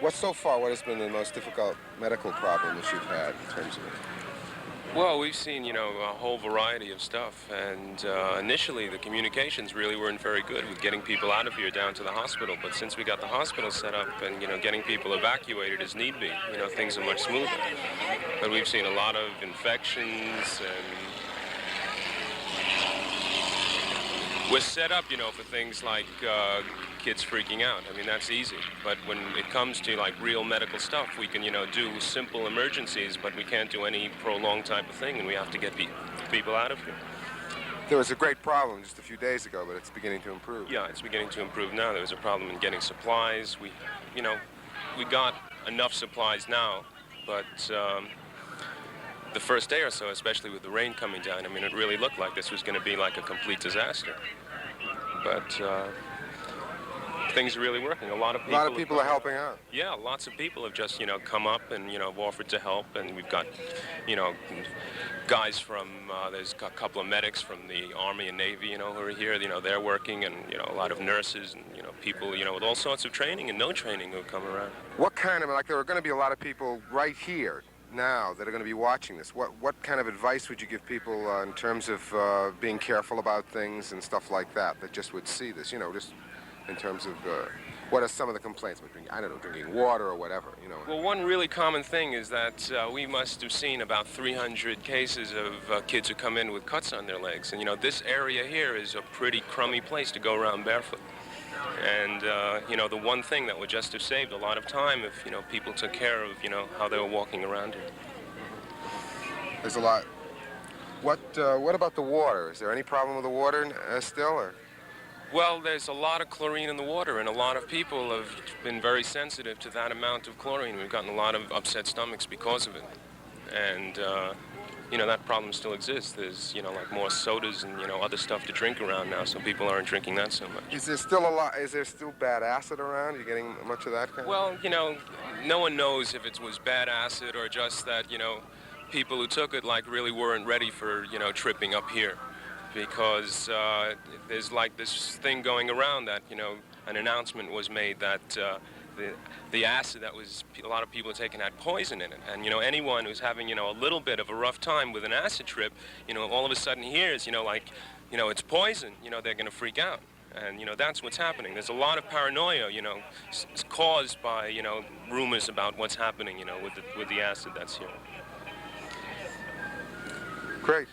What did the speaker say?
What so far, what has been the most difficult medical problem that you've had in terms of it? Well, we've seen, a whole variety of stuff, and initially the communications really weren't very good with getting people out of here down to the hospital, but since we got the hospital set up and, getting people evacuated as need be, things are much smoother. But we've seen a lot of infections, and we're set up, for things like kids freaking out. I mean, that's easy. But when it comes to, like, real medical stuff, we can, do simple emergencies, but we can't do any prolonged type of thing, and we have to get people out of here. There was a great problem just a few days ago, but it's beginning to improve. Yeah, it's beginning to improve now. There was a problem in getting supplies. We got enough supplies now, but the first day or so, especially with the rain coming down, I mean, it really looked like this was going to be like a complete disaster. But things are really working. A lot of people are helping out. Yeah, lots of people have just, come up and, offered to help. And we've got, guys from, there's a couple of medics from the Army and Navy, who are here. They're working, and, a lot of nurses and, people, with all sorts of training and no training who come around. What kind of, like, there are going to be a lot of people right here now that are going to be watching this. What kind of advice would you give people in terms of being careful about things and stuff like that just would see this, just in terms of what are some of the complaints about drinking, I don't know, drinking water or whatever, Well, one really common thing is that we must have seen about 300 cases of kids who come in with cuts on their legs. And, this area here is a pretty crummy place to go around barefoot. And, the one thing that would just have saved a lot of time if, people took care of, how they were walking around here. There's a lot. What about the water? Is there any problem with the water still, or? Well, there's a lot of chlorine in the water, and a lot of people have been very sensitive to that amount of chlorine. We've gotten a lot of upset stomachs because of it. And, that problem still exists. There's, like more sodas and, other stuff to drink around now, so people aren't drinking that so much. Is there still bad acid around? Are you getting much of that kind? Well, no one knows if it was bad acid or just that, people who took it, like, really weren't ready for, tripping up here. Because there's, like, this thing going around that, an announcement was made that the acid that was a lot of people are taking had poison in it. And, anyone who's having, a little bit of a rough time with an acid trip, all of a sudden hears, it's poison, they're going to freak out. And, that's what's happening. There's a lot of paranoia, it's caused by, rumors about what's happening, with the acid that's here. Great.